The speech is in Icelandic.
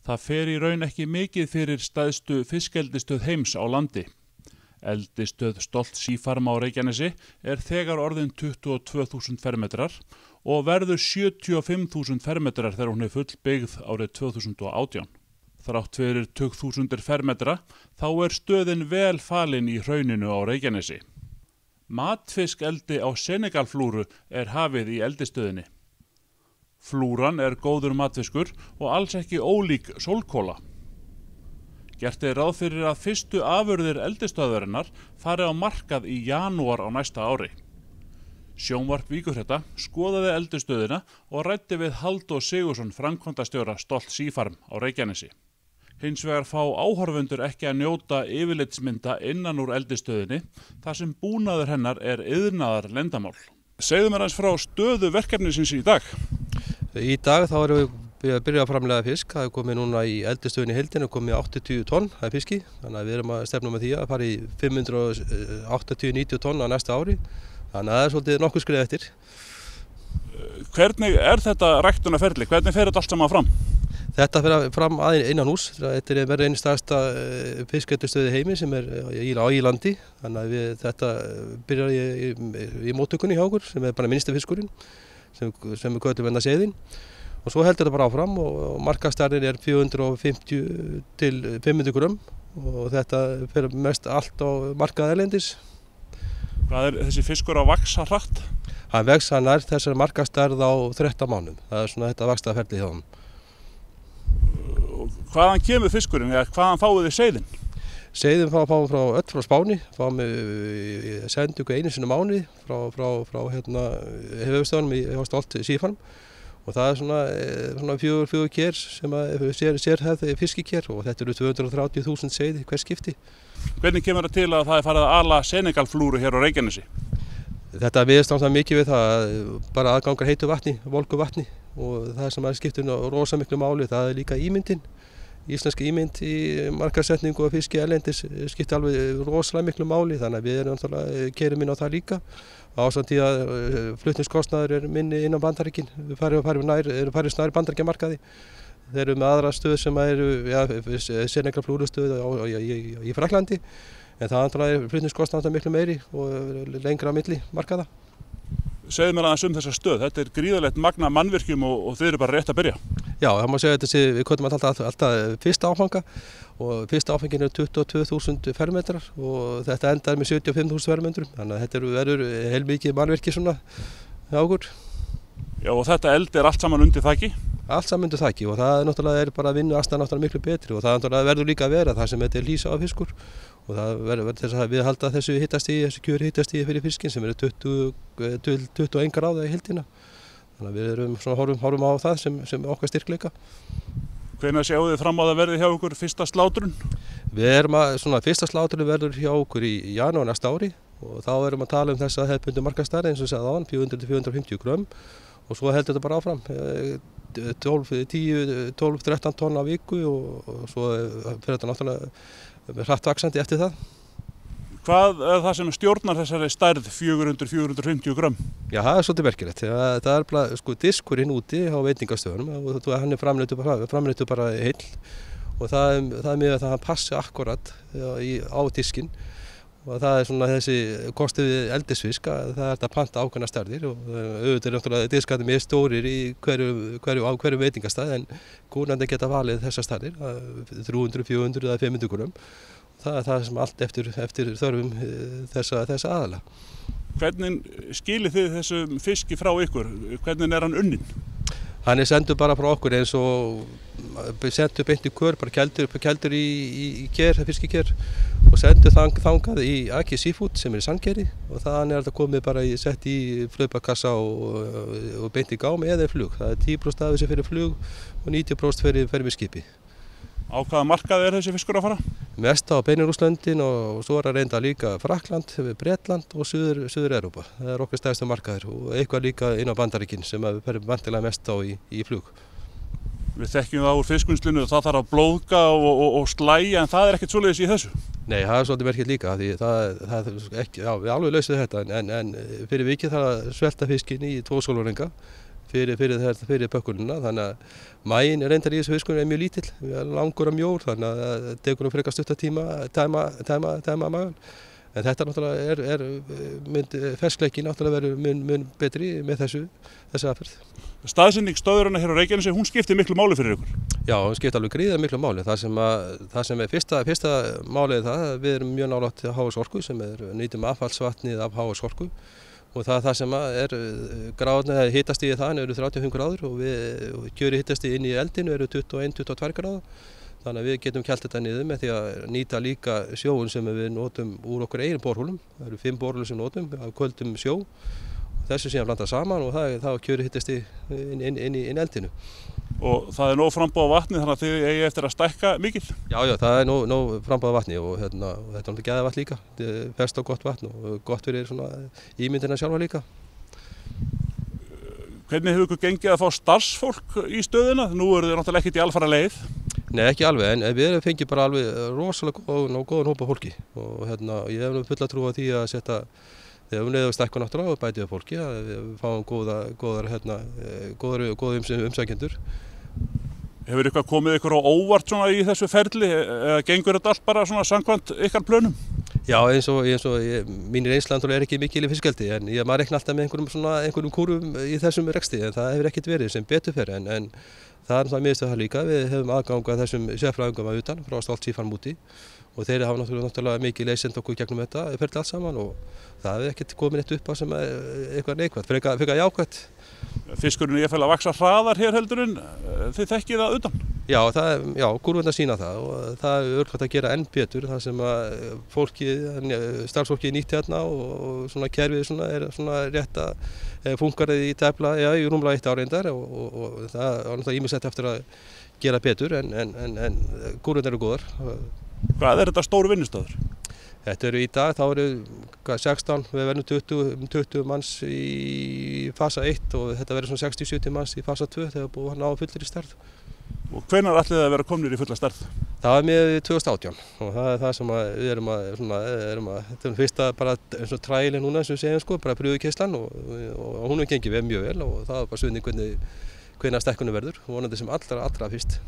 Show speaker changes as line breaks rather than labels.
Það fer í raun ekki mikið fyrir stærstu fiskeldisstöð heims á landi. Eldisstöð Stolt Seafarm á Reykjanesi þegar orðin 22.000 fermetrar og verður 75.000 fermetrar þegar hún full byggð árið 2018. Þrátt fyrir 20.000 fermetra þá stöðin vel falin í hrauninu á Reykjanesi. Matfiskeldi á Senegalflúru hafið í eldisstöðinni. Flúran góður matfiskur og alls ekki ólík sólkola. Gert ráð fyrir að fyrstu afurðir eldisstöðvarinnar fari á markað í janúar á næsta ári. Sjónvarp Víkurfrétta skoðaði eldisstöðina og ræddi við Halldór Sigurðsson framkvæmdastjóra Stolt Seafarm á Reykjanesi. Hins vegar fá áhorfendur ekki að njóta yfirlitsmynda innan úr eldisstöðinni þar sem búnaður hennar iðnaðar leyndarmál. Segðu mér aðeins frá stöðu verkefnisins í dag.
Í dag þá erum við að byrja að framleiða fisk. Það komið núna í eldisstöðinni í heildina komið 80 tonn af fiski. Þannig að við erum að stefna með því að fara í 580-90 tonn á næsta ári. Þannig að það svolítið nokkuð skref eftir.
Hvernig þetta ræktunarferli? Hvernig fer þetta allt saman fram?
Þetta fer fram innan hús. Þetta verður einu stærsta fiskeldisstöð í heimi sem í landi. Þannig að þetta byrjar í móttökunni hjá okkur sem bara minnsti fiskurinn sem við köllum seiðin. Og svo heldur þetta bara áfram og markaðsstærðin 450 til 500 grömm og þetta fer mest allt á markað erlendis.
Hvað þessi fiskur að vaxa hratt?
Hann vex nær þessari markaðsstærð á 13 mánuðum. Það svona þetta vaxtarferli hjá honum.
Hvaðan kemur fiskurinn eða hvaðan fáið þið seiðin?
Seiðin fáum frá Spáni, sendingu einu sinni mánuði frá höfuðstöðunum hjá Stolt Seafarm og það svona fjögur ker sem sérhæfð fiskiker og þetta eru 230.000 seiði hver skipti.
Hvernig kemur það til að það farið að ala Senegalflúru hér á Reykjanesi?
Þetta viðst náttúrulega mikið við það bara aðgangar heitu vatni, volgu vatni og það sem skiptir rosa miklu máli það líka ímyndin. Íslenska ímynd í markaðssetningu og fiski erlendis skiptir alveg rosalega miklu máli þannig að við erum náttúrulega keyrum inn á það líka. Ásamt því að flutningskostnaður minni innan Bandaríkin, við farum nær Bandaríkjamarkaði. Þeir eru með aðra stöð sem Senegalflúrustöð í Frakklandi en það er flutningskostnaður miklu meiri og lengra á milli markaða.
Segðu mér aðeins þessa stöð, þetta gríðarlegt magna mannvirkjum og þið eru bara rétt að byrja.
Já, það má segja að við köllum alltaf fyrsta áfanga og fyrsta áfangin 22.000 fermetrar og þetta endar með 75.000 fermetrum, þannig að þetta verður heilmikið mannvirki svona hjá okkur.
Já, og þetta eld allt saman undir þaki?
Allt saman undir þaki og það náttúrulega bara vinnuaðstaðan náttúrulega miklu betri og það náttúrulega verður líka að vera það sem þetta lýsa af fiskur. Og það verður þess að við halda þessu kjöri hittastíði fyrir fiskinn sem 21 gráða í heildina. Þannig að við erum horfum á það sem okkar styrkleika.
Hvenær sjáu þið fram á það verði hjá okkur fyrsta slátrun?
Við erum fyrsta slátrun verður hjá okkur í janúar næsta ári og þá erum að tala þessa hefðbundnu markaðsstærð eins og sagði áðan 400-450 grömm og svo heldur þetta bara áfram 12-13 tonn á viku og svo fer þetta náttúrulega hratt vaxandi eftir það.
Hvað það sem stjórnar þessari stærð 400-450 grömm?
Já, það svolítið merkilegt. Það bara diskurinn úti á veitingastöðunum og hann framleiddur bara heill og það með að hann passi akkurat á diskinn og það svona þessi kostið við eldisfisk að það að panta ákveðna stærðir og auðvitað náttúrulega diskarnir mjög stórir í hverju veitingastað en kúnandi geta valið þessar stærðir 300, 400 eða 500 grömm. Það það sem allt eftir þörfum þessa aðala.
Hvernig skilið þið þessum fiski frá ykkur? Hvernig hann unninn?
Hann sendur bara frá okkur eins og sendur beint í kör, bara keldur í fiskiker og sendur þangað í Aki Seafood sem í Sandgerði og þannig þetta komið bara sett í flaupakassa og beint í gámi eða í flug. Það 10% af þessu fyrir flug og 90% fyrir við skipi.
Á hvaða markað þessi fiskur að fara?
Mest á Benelux-löndin og svo reynda líka Frakkland, Bretland og Suður-Evrópa. Það okkar stærstu markaðir og eitthvað líka inn á Bandaríkin sem við ferum vantilega mest á í flug.
Við þekkjum það úr fiskvinnslunni og það þarf að blóðga og slægja en það ekkert svoleiðis í þessu?
Nei, það svolítið merkilegt líka því það ekki, já, við alveg lausum þetta en fyrir vikið þarf að svelta fiskinn í 2 sólarhringa fyrir pökkunina, þannig að maginn reyndar í þessu fiskunum mjög lítill, langur og mjór, þannig að það tekur frekar stutta tíma að tæma magann. En þetta náttúrulega ferskleiki náttúrulega verður mun betri með þessi aðferð.
Staðsetning stöðvarinnar hér á Reykjanesi, hún skiptir miklu máli fyrir ykkur?
Já, hún skiptir alveg gríðarlega miklu máli. Það sem fyrsta málið það, við erum mjög nálægt HS Orku sem nýtum affallsvatnið af HS Orku. Og það sem gráðurnar hitastigið þaðan eru 35 gráður og við kjöri hitastigið inn í eldinu eru 21-22 gráður. Þannig að við getum kælt þetta niður með því að nýta líka sjóun sem við notum úr okkur eigin borhólum. Það eru 5 borhólur sem notum af köldum sjó. Þessu síðan blandað saman og það kjöri hitastigið inn í eldinu.
Og það nóg framboð af vatni þannig að þið eigi eftir að stækka mikið?
Já, það nóg framboð af vatni og þetta er náttúrulega gæðavatn líka. Þetta er ferskt og gott vatn og gott fyrir svona ímyndina sjálfa líka.
Hvernig hefur ykkur gengið að fá starfsfólk í stöðina? Nú eru þið náttúrulega ekkert í alfara leið.
Nei, ekki alveg, en við fengið bara alveg rosalega góðan hóp af fólki og ég hef fulla trú á því að setja þegar við leiðum stækkun náttúrulega og bætið af fólki að við fáum góða umsækjendur.
Hefur eitthvað komið ykkur á óvart svona í þessu ferli eða gengur þetta allt bara svona samkvæmt ykkar plönum?
Já, eins og mínir einslandur ekki mikil í fiskeldi en maður reikna alltaf með einhverjum kúrum í þessum reksti en það hefur ekkert verið sem betur fer en það er náttúrulega miðstöð það líka. Við hefum aðgang að þessum sérfræðingum að utan frá Stolt Seafarm úti og þeir hafa náttúrulega mikið leiðsend okkur gegnum þetta ferli allt saman og það hefur ekkert komið neitt upp á sem eitthvað neikvætt, frekar jákvætt.
Fiskurinn er að vaxa hraðar hér heldur en þið þekkið það utan?
Já, kúrfurnar sýna það og það er örugglega að gera enn betur þar sem að starfsfólkið nýtt hérna og svona kerfið er rétt að funkarið í tæpla, í rúmlega 1 ár reyndar og það er náttúrulega ýmislegt eftir að gera betur en kúrfurnar eru góðar.
Hvað er þetta stór vinnustöður?
Þetta eru í dag, þá eru 16, við verðum 20 manns í fasa 1 og þetta verður svona 60-70 manns í fasa 2 þegar búið að ná fullir í stærð.
Og hvenær ætlið þið að vera komnir í fulla stærð?
Það var með 2018 og það er það sem við erum að þetta er fyrsta bara eins og træli núna sem við segjum bara pröfukeislan og hún hefur gengið mjög vel og það var bara spurning hvernig stækkunum verður, vonandi sem allra fyrst.